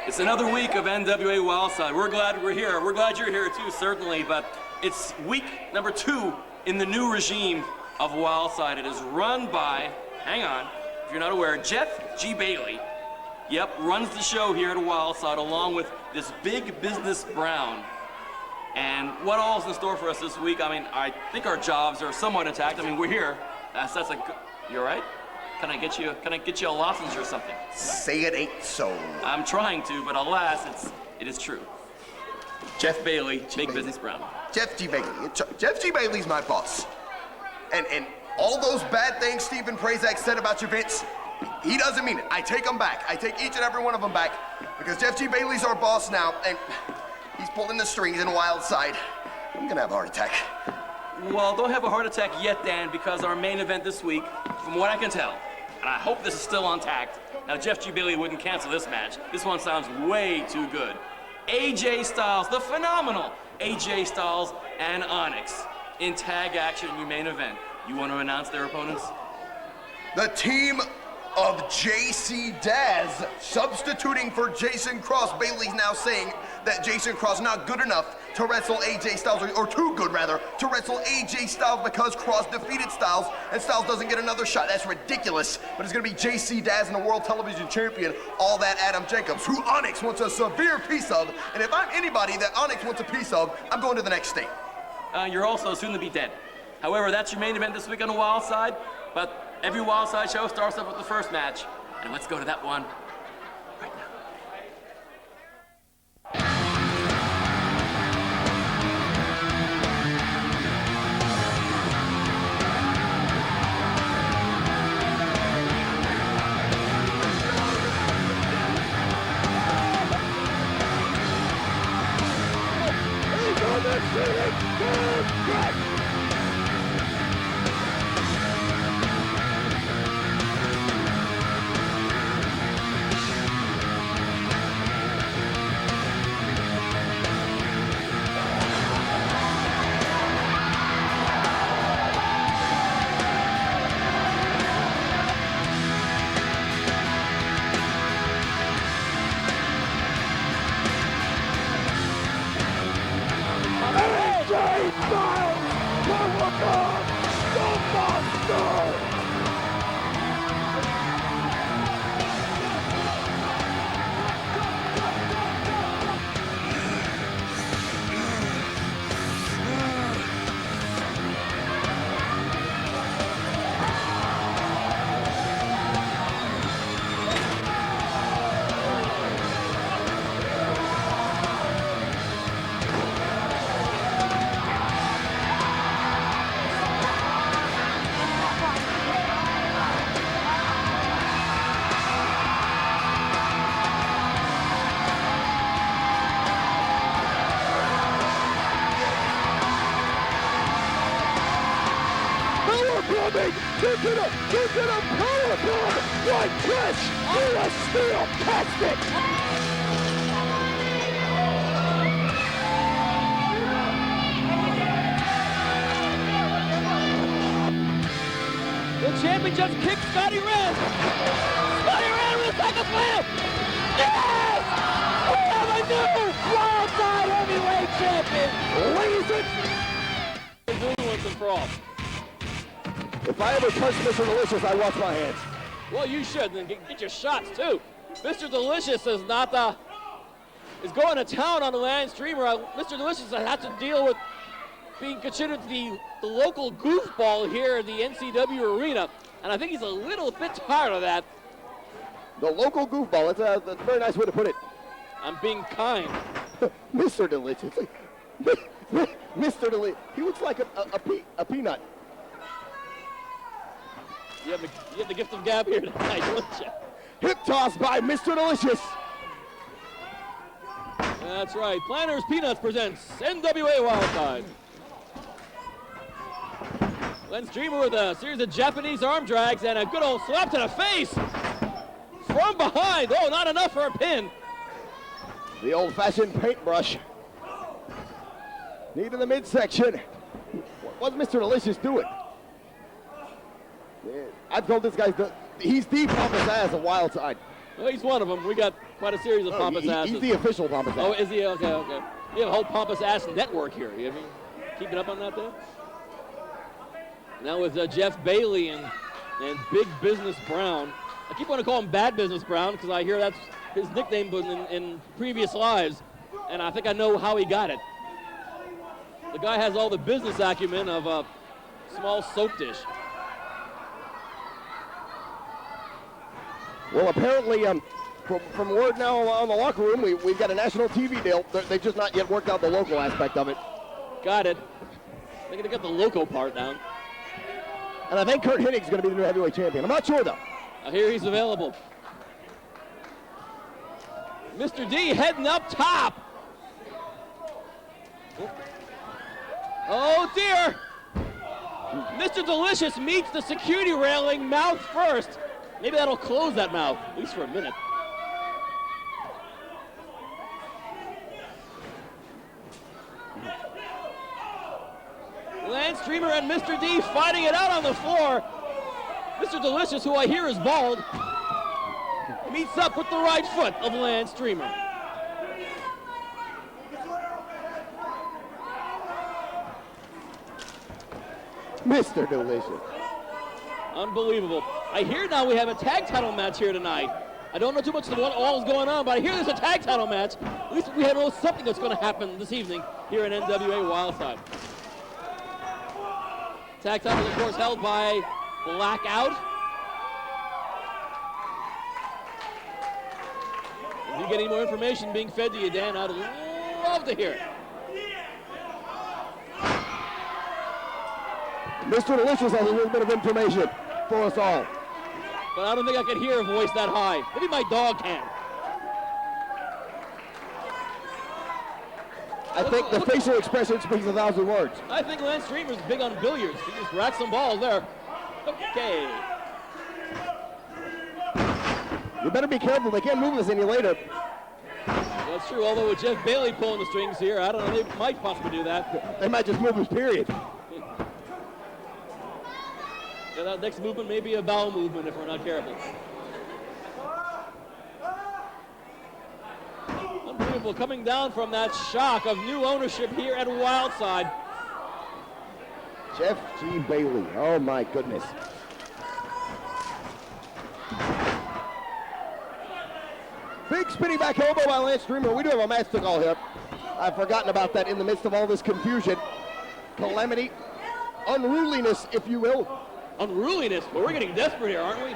It's another week of NWA Wildside. We're glad we're here. We're glad you're here too, certainly, but it's week number 2 in the new regime of Wildside. It is run by, hang on, if you're not aware, Jeff G. Bailey. Yep, runs the show here at Wildside along with this big business Brown. And what all is in store for us this week? I mean, I think our jobs are somewhat intact. I mean, we're here. That's a good, you all right? Can I get you a lozenge or something? Say it ain't so. I'm trying to, but alas, it is true. Jeff Bailey, Big Business Brown. Jeff G. Bailey. Jeff G. Bailey's my boss. And all those bad things Stephen Prazak said about you, Vince, he doesn't mean it. I take them back. I take each and every one of them back because Jeff G. Bailey's our boss now, and he's pulling the strings in Wildside. I'm gonna have a heart attack. Well, don't have a heart attack yet, Dan, because our main event this week, from what I can tell, and I hope this is still on tact. Now, Jeff G. Bailey wouldn't cancel this match. This one sounds way too good. AJ Styles, the phenomenal AJ Styles and Onyx in tag action in your main event. You want to announce their opponents? The team of Jacey Dazz substituting for Jason Cross. Bailey's now saying that Jason Cross not good enough to wrestle AJ Styles, or too good rather, to wrestle AJ Styles because Cross defeated Styles and Styles doesn't get another shot. That's ridiculous, but it's gonna be Jacey Dazz and the World Television Champion, all that Adam Jacobs, who Onyx wants a severe piece of, and if I'm anybody that Onyx wants a piece of, I'm going to the next state. You're also soon to be dead. However, that's your main event this week on the Wildside, but every Wildside show starts off with the first match, and let's go to that one right now. Look at a power bomb! Right press through a steel casket! The champion just kicked Scottie Wrenn! Scottie Wrenn with a second slam! Yes! We have a new Wildside heavyweight champion! Ladies and Once and for all. if I ever touch Mr. Delicious, I wash my hands. Well, you should, and get your shots too. Mr. Delicious is is going to town on the land streamer. Mr. Delicious has had to deal with being considered the local goofball here at the NCW arena, and I think he's a little bit tired of that. The local goofball, that's a very nice way to put it. I'm being kind. Mr. Delicious. Mr. Delicious. He looks like a peanut. You have the gift of gab here tonight, don't you? Hip toss by Mr. Delicious. That's right. Planters Peanuts presents NWA Wildside. Len Streamer with a series of Japanese arm drags and a good old slap to the face. From behind. Oh, not enough for a pin. The old-fashioned paintbrush. Knee to the midsection. What's Mr. Delicious doing? I've told this guy, he's the promised ass of Wildside. Well, he's one of them. We got quite a series of pompous asses. He's the official pompous ass. Oh, is he? Okay, okay. We have a whole pompous ass network here. You mean, keeping up on that there? Now with Jeff Bailey and Big Business Brown. I keep wanting to call him Bad Business Brown because I hear that's his nickname in previous lives, and I think I know how he got it. The guy has all the business acumen of a small soap dish. Well, apparently, from word now on the locker room, we've got a national TV deal. They've just not yet worked out the local aspect of it. Got it. They're going to get the loco part down. And I think Kurt Hennig's going to be the new heavyweight champion. I'm not sure, though. I hear he's available. Mr. D heading up top. Oh, dear. Mr. Delicious meets the security railing mouth first. Maybe that'll close that mouth, at least for a minute. Lance Streamer and Mr. D fighting it out on the floor. Mr. Delicious, who I hear is bald, meets up with the right foot of Lance Streamer. Mr. Delicious. Unbelievable. I hear now we have a tag title match here tonight. I don't know too much of what all is going on, but I hear there's a tag title match. At least we know something that's going to happen this evening here in NWA Wildside. Tag title, of course, held by Blackout. If you get any more information being fed to you, Dan, I'd love to hear it. Mr. Delicious has a little bit of information for us all. But I don't think I can hear a voice that high. Maybe my dog can. I think the facial expression speaks 1,000 words. I think Lance Streamer's big on billiards. He just racked some balls there. Okay. You better be careful. They can't move this any later. That's true, although with Jeff Bailey pulling the strings here, I don't know, they might possibly do that. They might just move his period. Yeah, that next movement may be a bowel movement if we're not careful. Unbelievable, coming down from that shock of new ownership here at Wildside. Jeff G. Bailey, oh my goodness. Big spinning back elbow by Lance Streamer. We do have a match to call here. I've forgotten about that in the midst of all this confusion. Calamity, unruliness, if you will. Unruliness? Well, we're getting desperate here, aren't we?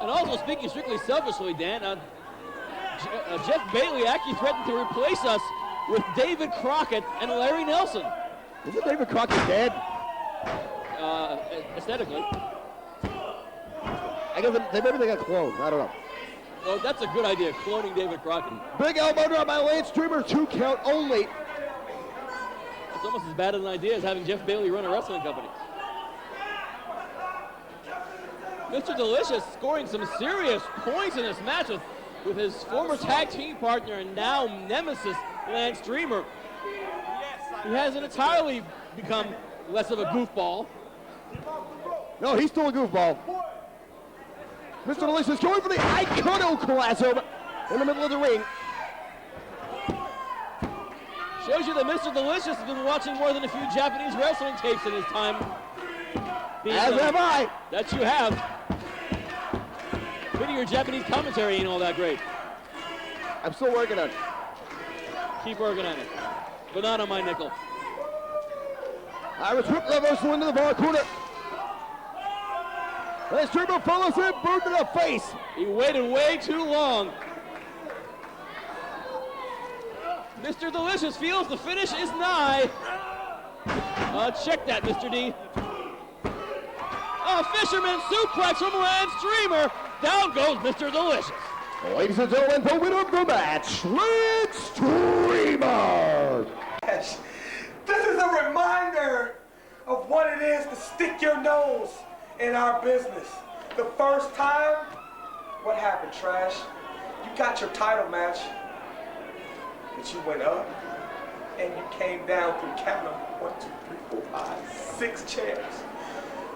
And also, speaking strictly selfishly, Dan, Jeff Bailey actually threatened to replace us with David Crockett and Larry Nelson. Isn't David Crockett dead? Aesthetically. I guess maybe they got cloned. I don't know. Well, that's a good idea, cloning David Crockett. Big elbow drop by Lance Streamer, 2 count only. It's almost as bad an idea as having Jeff Bailey run a wrestling company. Mr. Delicious scoring some serious points in this match with his former tag team partner and now nemesis, Lance Streamer. He hasn't entirely become less of a goofball. No, he's still a goofball. Mr. Delicious going for the iconoclasm in the middle of the ring. Shows you that Mr. Delicious has been watching more than a few Japanese wrestling tapes in his time. As have I. That you have. Pity your Japanese commentary ain't all that great. I'm still working on it. Keep working on it. But not on my nickel. Irish whip reversal into the far corner. Lance Streamer follows him, boot to the face. He waited way too long. Mr. Delicious feels the finish is nigh. Check that, Mr. D. A fisherman suplex from Lance Streamer. Down goes Mr. Delicious. Ladies and gentlemen, the winner of the match, Lance Streamer. This is a reminder of what it is to stick your nose in our business. The first time, what happened, Trash? You got your title match, but you went up and you came down through count number 1, 2, 3, 4, 5, 6 chairs.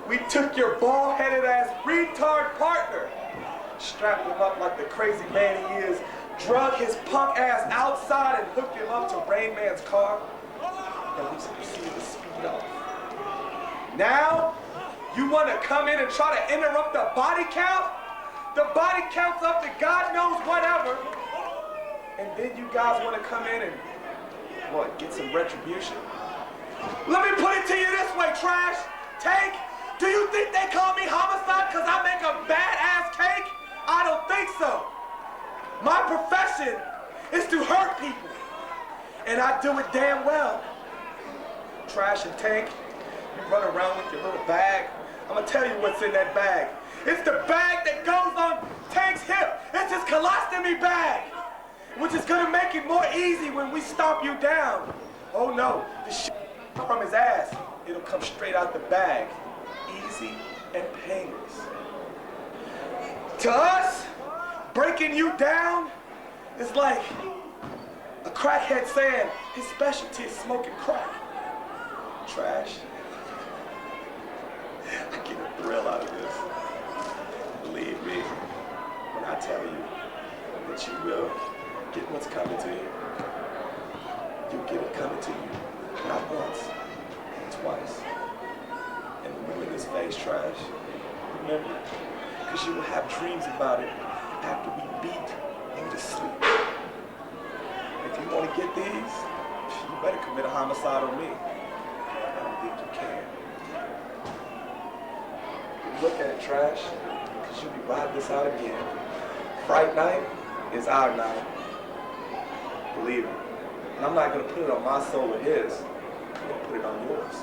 We took your bald-headed ass retard partner strapped him up like the crazy man he is, drug his punk ass outside and hooked him up to Rain Man's car, and we proceeded to speed off. Now, you want to come in and try to interrupt the body count? The body count's up to God knows whatever. And then you guys want to come in and, what, get some retribution? Let me put it to you this way, Trash. Tank, do you think they call me homicide because I make a badass cake? I don't think so. My profession is to hurt people. And I do it damn well. Trash and Tank, you run around with your little bag. I'm gonna tell you what's in that bag. It's the bag that goes on Tank's hip. It's his colostomy bag, which is gonna make it more easy when we stomp you down. Oh no, the shit from his ass, it'll come straight out the bag. Easy and painless. To us, breaking you down is like a crackhead saying his specialty is smoking crack. Trash. I get a thrill out of this. Believe me, when I tell you that you will get what's coming to you, you'll get it coming to you. Not once, twice. And remember this face, Trash. Remember, because you will have dreams about it after we beat you to sleep. If you want to get these, you better commit a homicide on me. I don't think you can. Look at it, Trash, because you'll be riding this out again. Fright night is our night. Believe me. And I'm not going to put it on my soul or his. I'm going to put it on yours.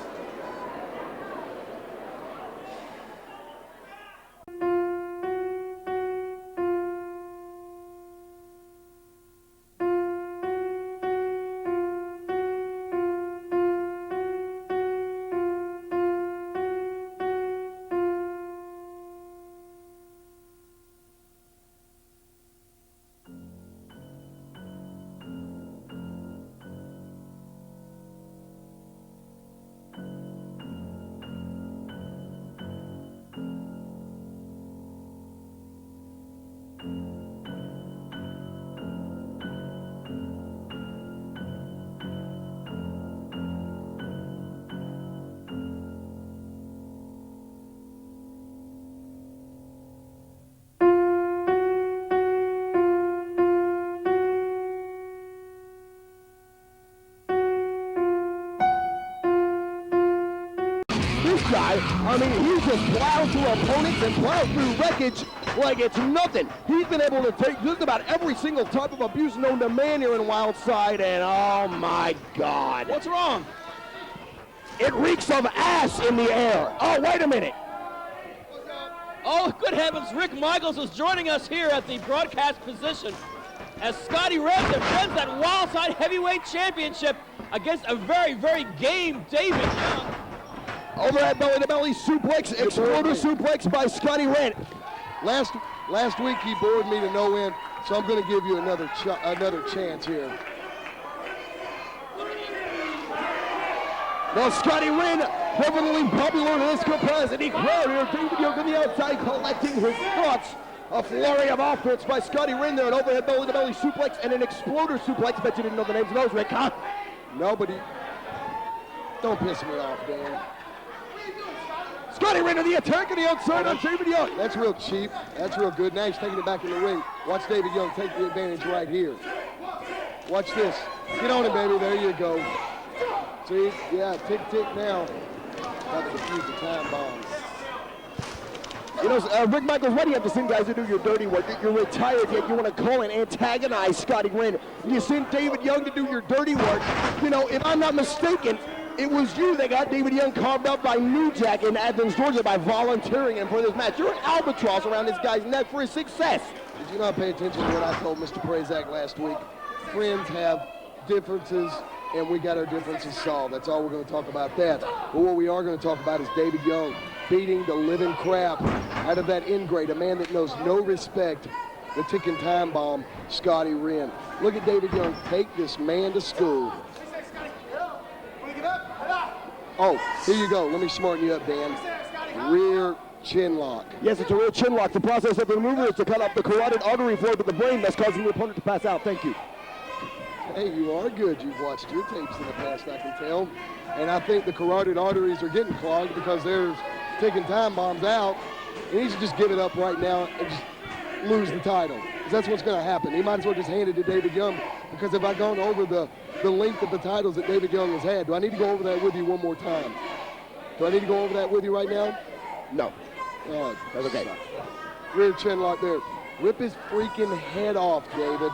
I mean, he just plowed through opponents and plowed through wreckage like it's nothing. He's been able to take just about every single type of abuse known to man here in Wildside, and oh my God. What's wrong? It reeks of ass in the air. Oh, wait a minute. Oh, good heavens, Rick Michaels is joining us here at the broadcast position as Scottie Wrenn defends that Wildside Heavyweight Championship against a very, very game David Young. Overhead belly-to-belly suplex, exploder suplex by Scottie Wrenn. Last week he bored me to no end, so I'm going to give you another chance here. Well, Scottie Wrenn, definitely popular in this capacity. Crowd here, David Young on the outside collecting his thoughts. A flurry of offense by Scottie Wrenn there, an overhead belly-to-belly suplex and an exploder suplex. Bet you didn't know the names of those, Rick, huh? Nobody. Don't piss me off, Dan. Scottie Wrenn to the attack on the outside on David Young. That's real cheap. That's real good. Now he's taking it back in the ring. Watch David Young take the advantage right here. Watch this. Get on it, baby. There you go. See? Yeah, tick, tick now. About to defuse the time bombs. You know, Rick Michaels, why do you have to send guys to do your dirty work? You're retired yet you want to call and antagonize Scottie Wrenn. You send David Young to do your dirty work. You know, if I'm not mistaken, it was you that got David Young carved up by New Jack in Athens, Georgia by volunteering him for this match. You're an albatross around this guy's neck for his success. Did you not pay attention to what I told Mr. Prazak last week? Friends have differences, and we got our differences solved. That's all we're going to talk about that. But what we are going to talk about is David Young beating the living crap out of that ingrate, a man that knows no respect, the ticking time bomb, Scottie Wrenn. Look at David Young take this man to school. Oh, here you go. Let me smarten you up, Dan. Rear chin lock. Yes, it's a real chin lock. The process of the maneuver is to cut off the carotid artery flow to the brain, thus causing the opponent to pass out. Thank you. Hey, you are good. You've watched your tapes in the past, I can tell. And I think the carotid arteries are getting clogged because they're taking time bombs out. And he should just give it up right now and just lose the title. Because that's what's going to happen. He might as well just hand it to David Young, because if I've gone over the length of the titles that David Young has had, do I need to go over that with you one more time? Do I need to go over that with you right now? No. Oh, That's okay. rear chin lock there. Rip his freaking head off, David.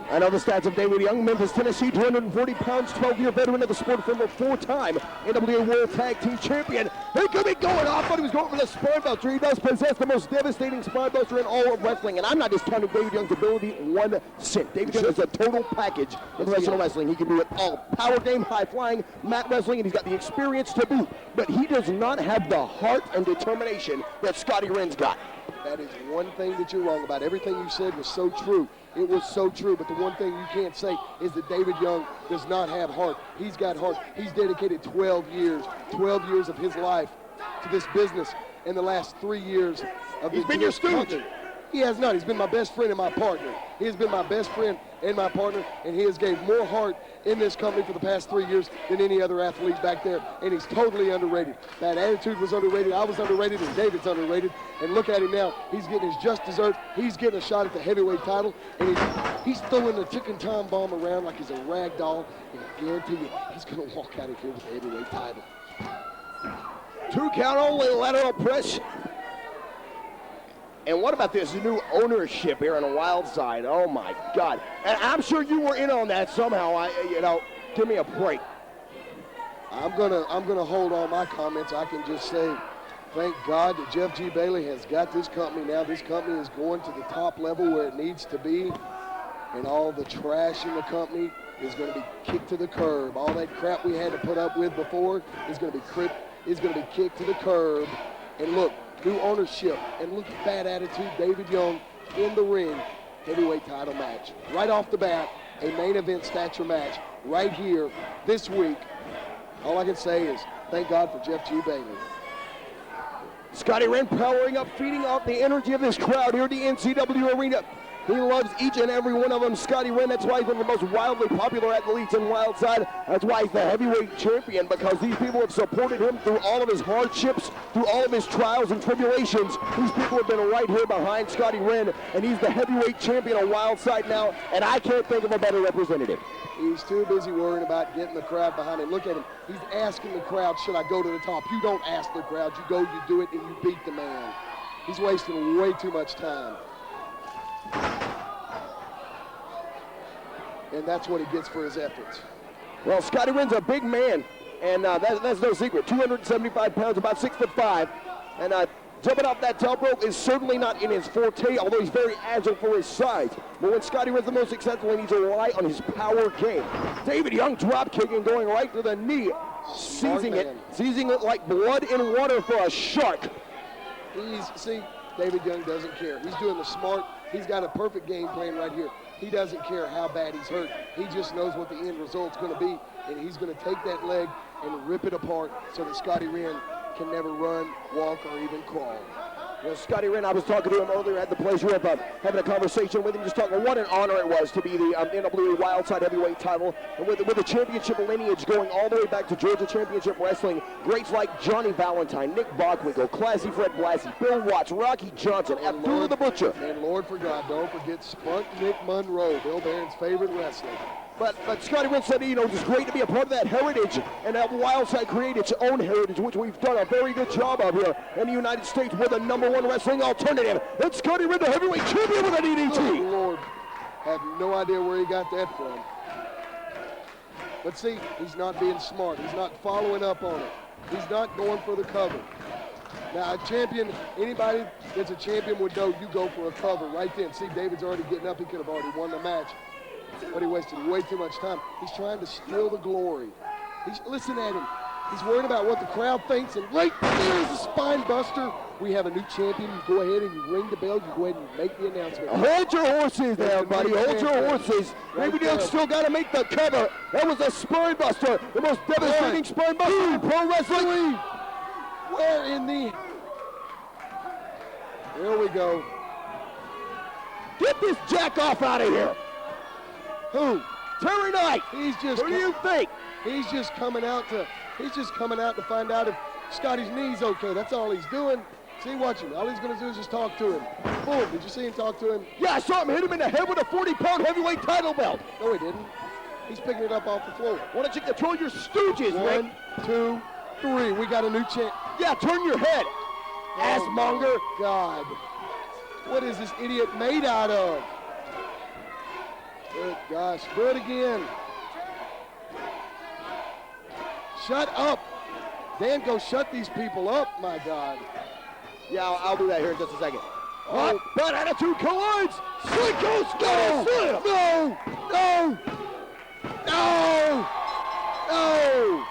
I know the stats of David Young, Memphis, Tennessee, 240 pounds, 12-year veteran of the sport, former 4-time NWA World Tag Team Champion. He could be going off, but he was going for the spine buster. He does possess the most devastating spine buster in all of wrestling, and I'm not discounting David Young's ability 1 cent. David Young is a total package in professional wrestling. He can do it all. Power game, high flying, mat wrestling, and he's got the experience to boot. But he does not have the heart and determination that Scottie Wrenn's got. That is one thing that you're wrong about. Everything you said was so true. It was so true, but the one thing you can't say is that David Young does not have heart. He's got heart. He's dedicated 12 years of his life to this business, in the last 3 years of He's been your stooge. company. He has not. He's been my best friend and my partner. He has been my best friend and my partner, and he has gave more heart in this company for the past 3 years than any other athlete back there, and he's totally underrated. That attitude was underrated, I was underrated, and David's underrated, and look at him now. He's getting his just desserts. He's getting a shot at the heavyweight title, and he's throwing the ticking time bomb around like he's a rag doll, and I guarantee you, he's going to walk out of here with the heavyweight title. 2 count only, lateral press. And what about this new ownership here on the Wildside? Oh my God! And I'm sure you were in on that somehow. Give me a break. I'm gonna hold on my comments. I can just say, thank God that Jeff G. Bailey has got this company now. This company is going to the top level where it needs to be, and all the trash in the company is going to be kicked to the curb. All that crap we had to put up with before is going to be kicked to the curb. And look. New ownership, and look at that attitude. David Young in the ring, heavyweight title match. Right off the bat, a main event stature match right here this week. All I can say is thank God for Jeff G. Bailey. Scottie Wrenn powering up, feeding off the energy of this crowd here at the NCW Arena. He loves each and every one of them. Scottie Wrenn, that's why he's one of the most wildly popular athletes in Wildside. That's why he's the heavyweight champion, because these people have supported him through all of his hardships, through all of his trials and tribulations. These people have been right here behind Scottie Wrenn, and he's the heavyweight champion of Wildside now, and I can't think of a better representative. He's too busy worrying about getting the crowd behind him. Look at him. He's asking the crowd, should I go to the top? You don't ask the crowd. You go, you do it, and you beat the man. He's wasting way too much time. And that's what he gets for his efforts. Well, Scottie Wrenn's a big man, and that's no secret. 275 pounds, about 6'5", and jumping off that top rope is certainly not in his forte, although he's very agile for his size. But when Scottie Wrenn's the most successful, he needs to rely on his power game. David Young drop kicking, going right to the knee, seizing it like blood in water for a shark. See, David Young doesn't care. He's doing the smart. He's got a perfect game plan right here. He doesn't care how bad he's hurt. He just knows what the end result's going to be, and he's going to take that leg and rip it apart so that Scottie Wrenn can never run, walk, or even crawl. Well, Scottie Wrenn, I was talking to him earlier, had the pleasure of having a conversation with him, just talking what an honor it was to be the NWA Wildside heavyweight title, and with the championship lineage going all the way back to Georgia Championship Wrestling, greats like Johnny Valentine, Nick Bockwinkel, Classy Fred Blassie, Bill Watts, Rocky Johnson, Abdullah the Butcher. And Lord for God, don't forget Spunk Nick Monroe, Bill Barron's favorite wrestler. But Scottie Wrenn said, it's great to be a part of that heritage and have Wildside create its own heritage, which we've done a very good job of here in the United States. We're the #1 wrestling alternative. It's Scottie Wrenn, the heavyweight champion with an DDT. Oh, Lord, have no idea where he got that from. But see, he's not being smart. He's not following up on it. He's not going for the cover. Now, a champion, anybody that's a champion would know you go for a cover right then. See, David's already getting up. He could have already won the match. But he wasted way too much time. He's trying to steal the glory. Listen at him. He's worried about what the crowd thinks, and right there is a spine buster. We have a new champion. You go ahead and you ring the bell. You go ahead and make the announcement. Hold your horses there, buddy. Hold your horses. David Young still got to make the cover. That was a spine buster, the most devastating spine buster in pro wrestling. Where in the Here we go. Get this jack off out of here. Who? Terry Knight. He's just. Who do you think? He's just coming out to find out if Scottie's knee's okay. That's all he's doing. See, watch him. All he's going to do is just talk to him. Boom. Did you see him talk to him? Yeah, I saw him hit him in the head with a 40-pound heavyweight title belt. No, he didn't. He's picking it up off the floor. Why don't you control your stooges, Rick? 1, 2, 3. We got a new champ. Yeah, turn your head. Assmonger. God. What is this idiot made out of? Good gosh. Do it again. Shut up. Dan, go shut these people up, my God. Yeah, I'll do that here in just a second. Oh. Bad attitude collides. Slinko Scottie Slim. No! No! No! No!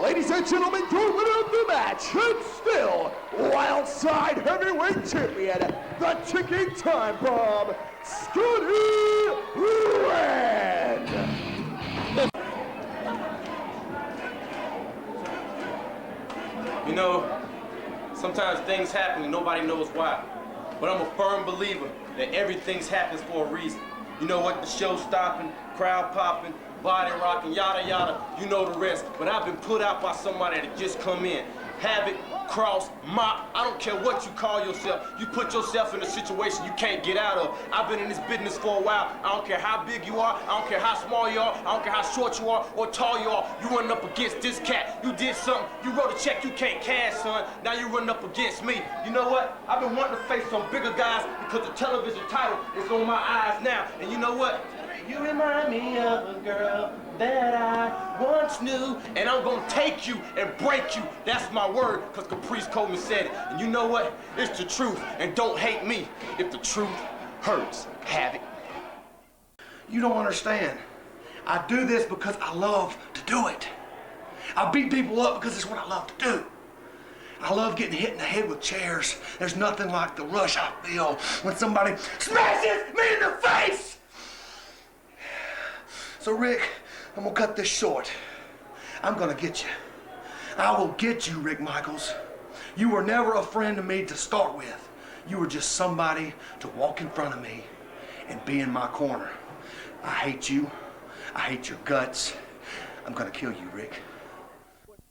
Ladies and gentlemen, your winner of the match, and still Wildside Heavyweight Champion, the ticking time bomb, Scottie Wrenn. You know, sometimes things happen and nobody knows why. But I'm a firm believer that everything happens for a reason. You know what? The show stopping, crowd popping, body rocking, yada yada, you know the rest. But I've been put out by somebody that just come in. Havoc, Cross, Mop, I don't care what you call yourself. You put yourself in a situation you can't get out of. I've been in this business for a while. I don't care how big you are, I don't care how small you are, I don't care how short you are or tall you are. You running up against this cat. You did something, you wrote a check you can't cash, son. Now you running up against me. You know what? I've been wanting to face some bigger guys because the television title is on my eyes now. And you know what? You remind me of a girl that I once knew, and I'm gonna take you and break you. That's my word, because Caprice Coleman said it. And you know what? It's the truth, and don't hate me if the truth hurts. Havoc. You don't understand. I do this because I love to do it. I beat people up because it's what I love to do. I love getting hit in the head with chairs. There's nothing like the rush I feel when somebody smashes me in the face. So Rick, I'm gonna cut this short. I'm gonna get you. I will get you, Rick Michaels. You were never a friend to me to start with. You were just somebody to walk in front of me and be in my corner. I hate you. I hate your guts. I'm gonna kill you, Rick.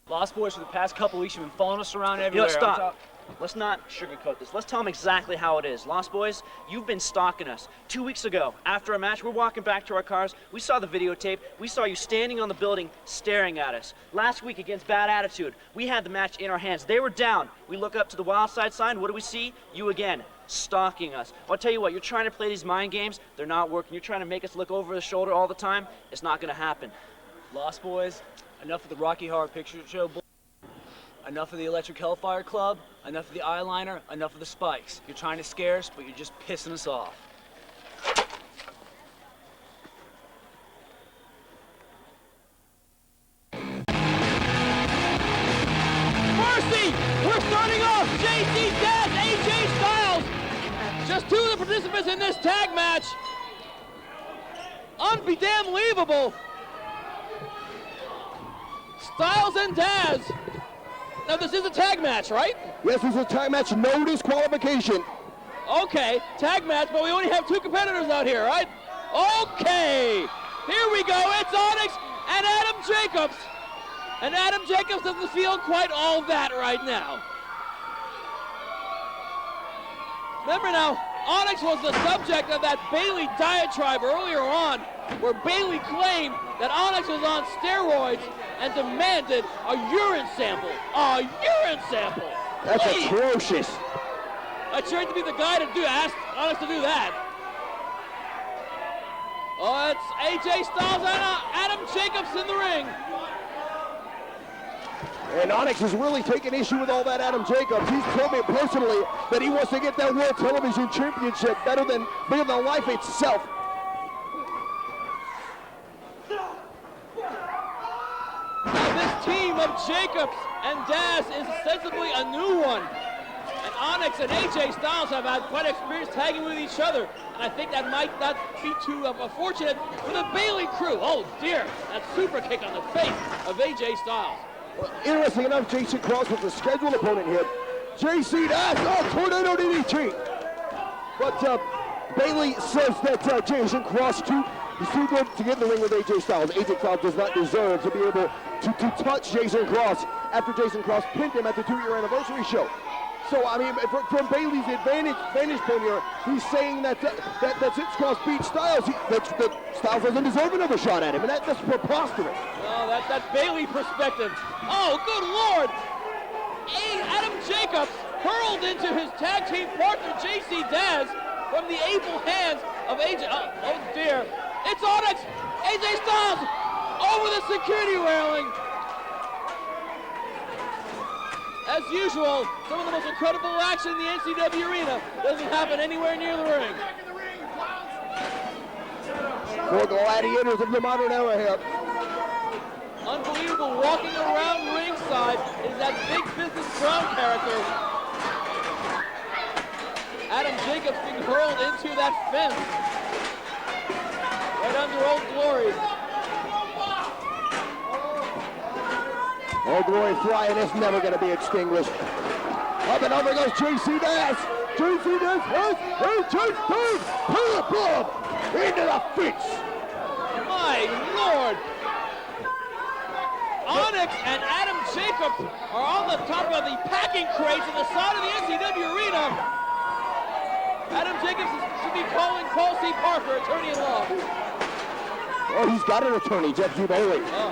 Lost Boys, for the past couple weeks, you've been following us around everywhere. You know, stop. Let's not sugarcoat this. Let's tell them exactly how it is. Lost Boys, you've been stalking us. 2 weeks ago, after a match, we're walking back to our cars. We saw the videotape. We saw you standing on the building, staring at us. Last week against Bad Attitude, we had the match in our hands. They were down. We look up to the Wildside sign. What do we see? You again, stalking us. I'll tell you what, you're trying to play these mind games. They're not working. You're trying to make us look over the shoulder all the time. It's not going to happen. Lost Boys, enough of the Rocky Horror Picture Show. Enough of the Electric Hellfire Club, enough of the eyeliner, enough of the spikes. You're trying to scare us, but you're just pissing us off. Mercy! We're starting off Jacey, Dazz, AJ Styles. Just two of the participants in this tag match. Unbelievable. Styles and Dazz. Now this is a tag match, right? Yes, this is a tag match, no disqualification. Okay, tag match, but we only have two competitors out here, right? Okay, here we go. It's Onyx and Adam Jacobs. And Adam Jacobs doesn't feel quite all that right now. Remember now, Onyx was the subject of that Bailey diatribe earlier on, where Bailey claimed that Onyx was on steroids and demanded a urine sample. A urine sample! That's atrocious. I tried to be the guy to ask Onyx to do that. Oh, it's AJ Styles and Adam Jacobs in the ring. And Onyx is really taking issue with all that Adam Jacobs. He's told me personally that he wants to get that World Television Championship bigger than life itself. Now this team of Jacobs and Dazz is ostensibly a new one. And Onyx and AJ Styles have had quite experience tagging with each other. And I think that might not be too fortunate for the Bailey crew. Oh dear, that super kick on the face of AJ Styles. Well, interesting enough, Jason Cross was the scheduled opponent here. Jacey Dazz, tornado DDT. But Bailey says that Jason Cross is too good to get in the ring with AJ Styles. AJ Styles does not deserve to be able to touch Jason Cross after Jason Cross pinned him at the 2-year anniversary show. So, I mean, from Bailey's vantage point here, he's saying that since Cross beat Styles, that Styles doesn't deserve another shot at him, and that's preposterous. Oh, that's Bailey perspective. Oh, good Lord! Adam Jacobs hurled into his tag team partner, Jacey Dazz, from the able hands of AJ. Oh dear. It's Onyx! AJ Styles over the security railing. As usual, some of the most incredible action in the NCW arena doesn't happen anywhere near the ring. For gladiators of the modern era here. Unbelievable walking around ringside is that big business Brown character. Adam Jacobs being hurled into that fence. Right under Old Glory. Old Glory flying is never going to be extinguished. Up and over goes Jacey Dazz. Jacey Dazz has AJ Styles to the club into the fence. My Lord. Onyx and Adam Jacobs are on the top of the packing crates on the side of the NCW arena. Adam Jacobs should be calling Paul C. Parker, attorney-at-law. Oh, he's got an attorney, Jeff G. Bailey. Oh,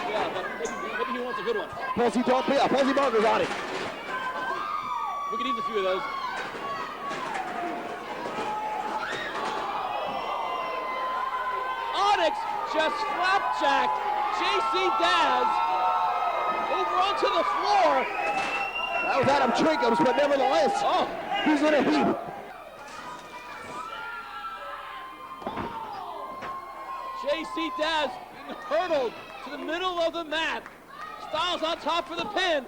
yeah, but maybe he wants a good one. Paul C. Parker's on it. We could use a few of those. Onyx just flapjacked Jacey Dazz over onto the floor. That was Adam Jacobs, but nevertheless, he's in a heap. Jacey Dazz being hurtled to the middle of the mat. Styles on top for the pin.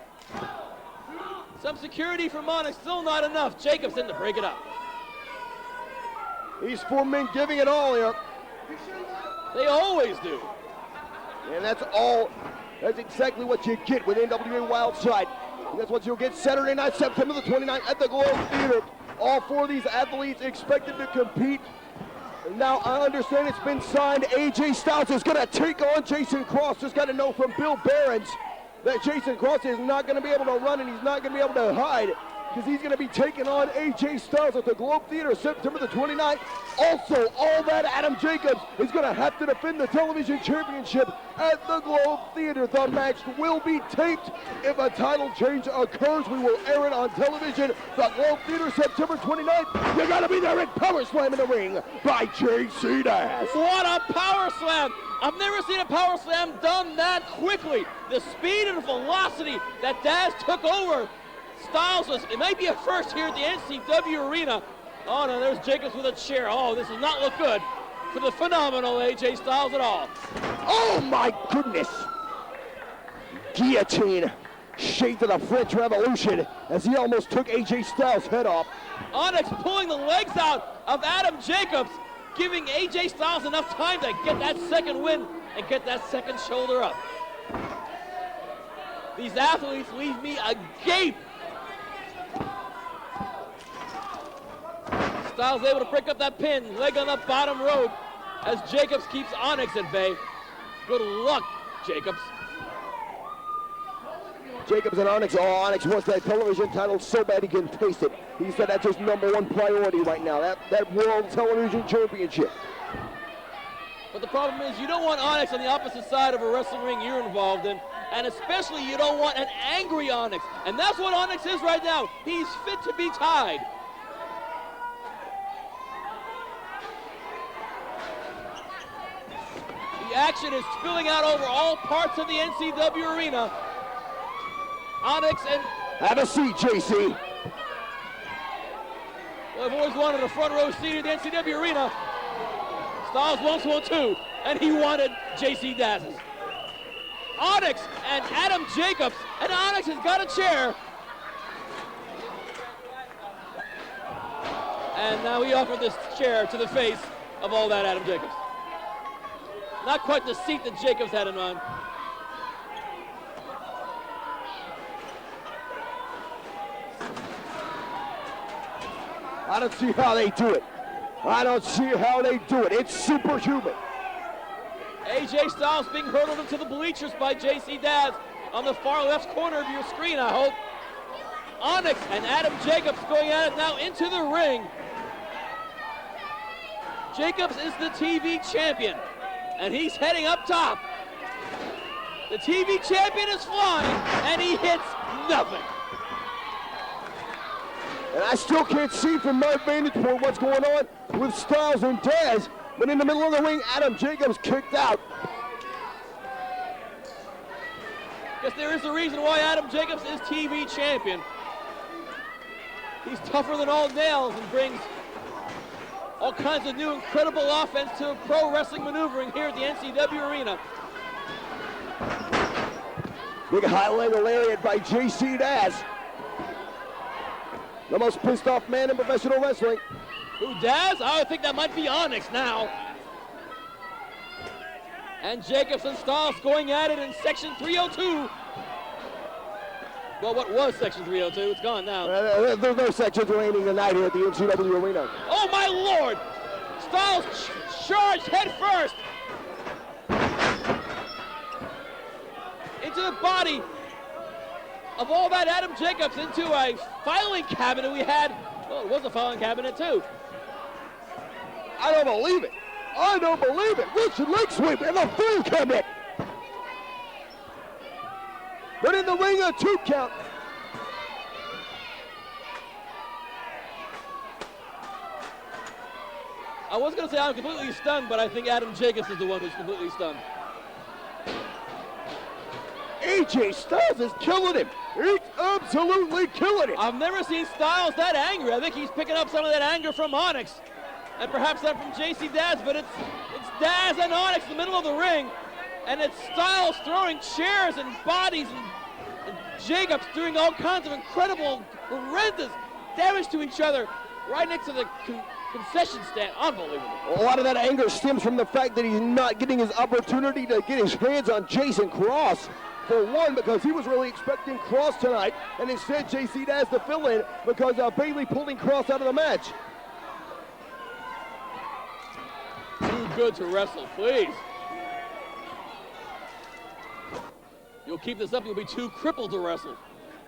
Some security from Onyx, still not enough. Jacobs in to break it up. These 4 men giving it all here. They always do. And that's exactly what you get with NWA Wildside. And that's what you'll get Saturday night, September the 29th at the Globe Theater. All 4 of these athletes expected to compete. Now, I understand it's been signed. AJ Styles is going to take on Jason Cross. Just got to know from Bill Behrens that Jason Cross is not going to be able to run and he's not going to be able to hide because he's going to be taking on AJ Styles at the Globe Theater September the 29th. Also, all that Adam Jacobs is going to have to defend the television championship at the Globe Theater. The match will be taped. If a title change occurs, we will air it on television. The Globe Theater September 29th. You got to be there at Power Slam in the ring by Jacey Dazz. What a power slam! I've never seen a power slam done that quickly. The speed and velocity that Dazz took over Styles it might be a first here at the NCW arena. Oh no, there's Jacobs with a chair. Oh, this does not look good for the phenomenal AJ Styles at all. Oh my goodness! Guillotine shaped to the French Revolution as he almost took AJ Styles' head off. Onyx pulling the legs out of Adam Jacobs, giving AJ Styles enough time to get that second win and get that second shoulder up. These athletes leave me agape. Styles able to break up that pin, leg on the bottom rope as Jacobs keeps Onyx at bay. Good luck, Jacobs. Jacobs and Onyx, Onyx wants that television title so bad he can taste it. He said that's his #1 priority right now, that World Television Championship. But the problem is you don't want Onyx on the opposite side of a wrestling ring you're involved in, and especially you don't want an angry Onyx. And that's what Onyx is right now. He's fit to be tied. The action is spilling out over all parts of the NCW arena. Onyx and... Have a seat, Jacey. Well, I've always wanted a front row seat at the NCW arena. Styles wants one too, and he wanted Jacey Dazz's. Onyx and Adam Jacobs, and Onyx has got a chair. And now he offered this chair to the face of all that Adam Jacobs. Not quite the seat that Jacobs had in mind. I don't see how they do it. I don't see how they do it. It's superhuman. AJ Styles being hurdled into the bleachers by Jacey Dazz on the far left corner of your screen, I hope. Onyx and Adam Jacobs going at it now into the ring. Jacobs is the TV champion, and he's heading up top. The TV champion is flying, and he hits nothing. And I still can't see from my vantage point what's going on with Styles and Dazz, but in the middle of the ring, Adam Jacobs kicked out. Guess there is a reason why Adam Jacobs is TV champion. He's tougher than all nails and brings all kinds of new incredible offense to pro wrestling maneuvering here at the NCW Arena. Big high leg lariat by Jacey Dazz. The most pissed off man in professional wrestling. Who, Dazz? I think that might be Onyx now. And Jacobs and Styles going at it in section 302. Well, what was section 302? It's gone now. There's no sections remaining tonight here at the NCW Arena. Oh my Lord! Styles charged head first into the body of all that Adam Jacobs into a filing cabinet we had. Well, it was a filing cabinet too. I don't believe it. I don't believe it. Wilson leg sweep in the full cabinet. But in the ring, a 2 count. I was going to say I'm completely stunned, but I think Adam Jacobs is the one who's completely stunned. AJ Styles is killing him. He's absolutely killing him. I've never seen Styles that angry. I think he's picking up some of that anger from Onyx. And perhaps that from Jacey Dazz, but it's Dazz and Onyx in the middle of the ring. And it's Styles throwing chairs and bodies and Jacobs doing all kinds of incredible, horrendous damage to each other right next to the concession stand. Unbelievable. A lot of that anger stems from the fact that he's not getting his opportunity to get his hands on Jason Cross. For one, because he was really expecting Cross tonight, and instead Jacey Dazz to fill in because Bailey pulling Cross out of the match. Too good to wrestle, please. You'll keep this up, you'll be too crippled to wrestle.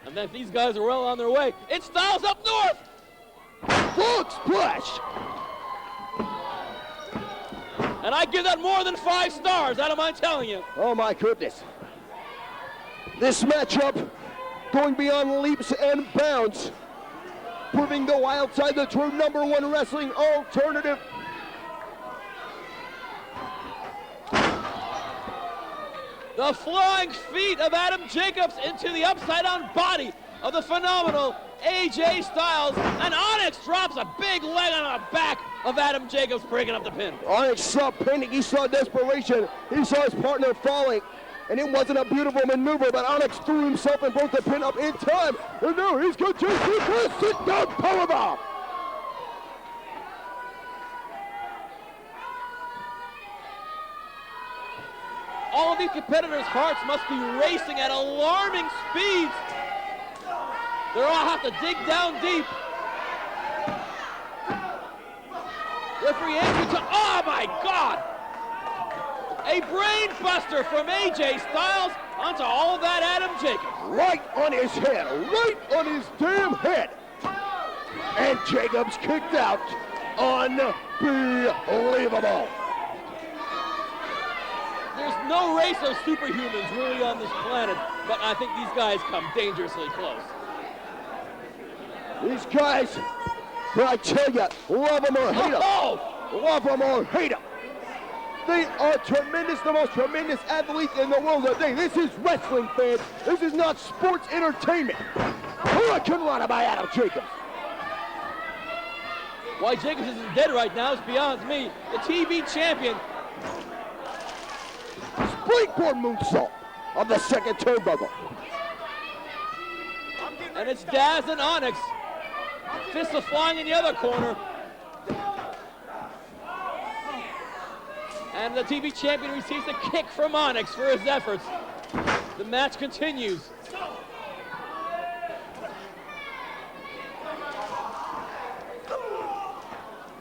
And then if these guys are well on their way, it's Styles up north! Frog splash! And I give that more than 5 stars, I don't mind telling you. Oh my goodness. This matchup going beyond leaps and bounds, proving the Wildside the true #1 wrestling alternative. The flying feet of Adam Jacobs into the upside-down body of the phenomenal AJ Styles, and Onyx drops a big leg on the back of Adam Jacobs, breaking up the pin. Onyx saw panic, he saw desperation, he saw his partner falling, and it wasn't a beautiful maneuver, but Onyx threw himself and broke the pin up in time, and now he's got Jacey to sit down powerbomb. All of these competitors' hearts must be racing at alarming speeds. They all have to dig down deep. Referee Andrew, oh my God! A brain buster from AJ Styles onto all that Adam Jacobs. Right on his head, right on his damn head. And Jacobs kicked out. Unbelievable. There's no race of superhumans really on this planet, but I think these guys come dangerously close. These guys, I tell you, love them or hate them. Love them or hate them. They are tremendous, the most tremendous athletes in the world today. This is wrestling, fans. This is not sports entertainment. Hurricane Rana by Adam Jacobs. Why Jacobs isn't dead right now is beyond me. The TV champion. Springboard moonsault of the second turnbuckle. And it's Dazz and Onyx. Fists are flying in the other corner. And the TV champion receives a kick from Onyx for his efforts. The match continues.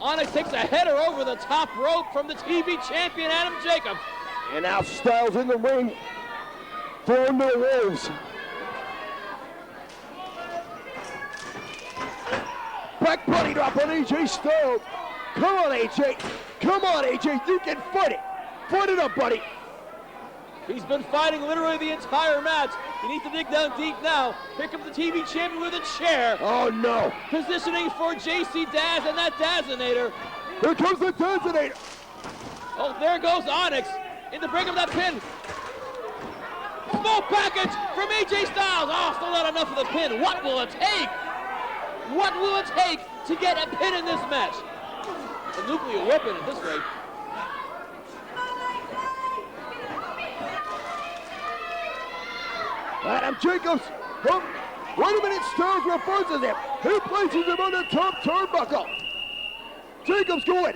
Onyx takes a header over the top rope from the TV champion, Adam Jacobs. And now Styles in the ring for the Wolves. Back body drop on AJ Styles. Come on, AJ. Come on, AJ. You can fight it. Fight it up, buddy. He's been fighting literally the entire match. He needs to dig down deep now. Here comes the TV champion with a chair. Oh, no. Positioning for Jacey Dazz and that Dazzinator. Here comes the Dazzinator. Oh, there goes Onyx in the break of that pin. Small package from AJ Styles. Oh, still not enough of the pin. What will it take? What will it take to get a pin in this match? A nuclear weapon at this rate. Adam Jacobs. Oh, wait a minute. Styles reverses him. He places him on the top turnbuckle. Jacobs going.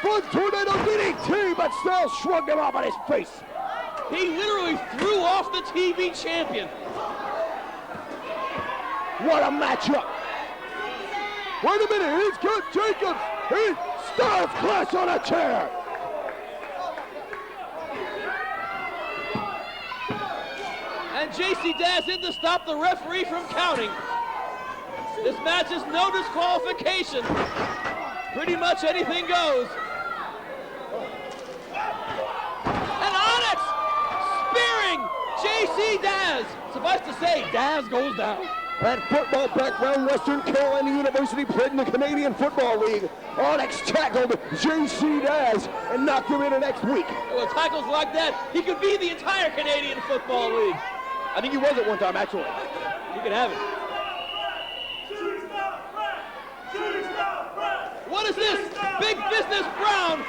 Front tornado DDT, but Styles shrugged him off on his face. He literally threw off the TV champion. What a matchup. Wait a minute, he's got Jacobs. Styles clash on a chair. And Jacey Dazz in to stop the referee from counting. This match is no disqualification. Pretty much anything goes. And Onyx spearing Jacey Dazz. Suffice to say, Dazz goes down. That football background, Western Carolina University played in the Canadian Football League. Onyx tackled Jacey Dazz and knocked him into next week. With tackles like that, he could be the entire Canadian Football League. I think he was at one time, actually. You can have it. What is this? Big Business Brown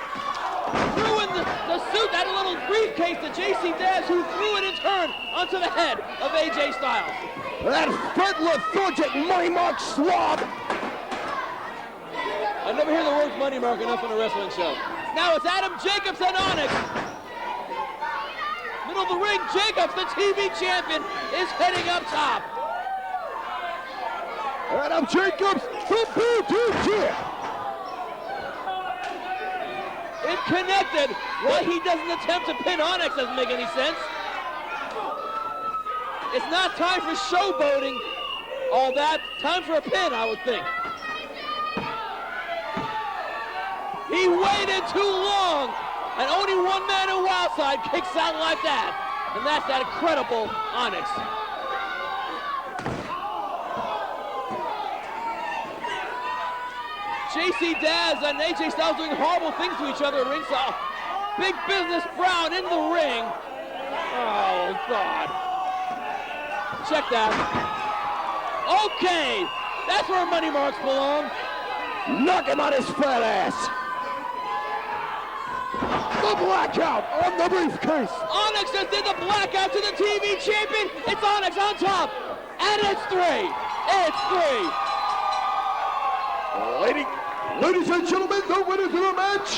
threw in the suit, that little briefcase to Jacey Dazz, who threw it in turn onto the head of AJ Styles. That fat lethargic money mark slob. I never hear the word money mark enough on a wrestling show. Now it's Adam Jacobs and Onyx. Middle of the ring, Jacobs, the TV champion, is heading up top. Adam Jacobs, the BDT. It connected. Why he doesn't attempt to pin Onyx doesn't make any sense. It's not time for showboating, all that. Time for a pin, I would think. He waited too long, and only one man in Wildside kicks out like that, and that's that incredible Onyx. Jacey Dazz and AJ Styles doing horrible things to each other at ringside. Big Business Brown in the ring. Oh, God. Check that. Okay, that's where money marks belong. Knock him on his fat ass. The Blackout on the briefcase. Onyx just did the Blackout to the TV champion. It's Onyx on top. And it's 3. It's 3. Ladies and gentlemen, the winners of the match,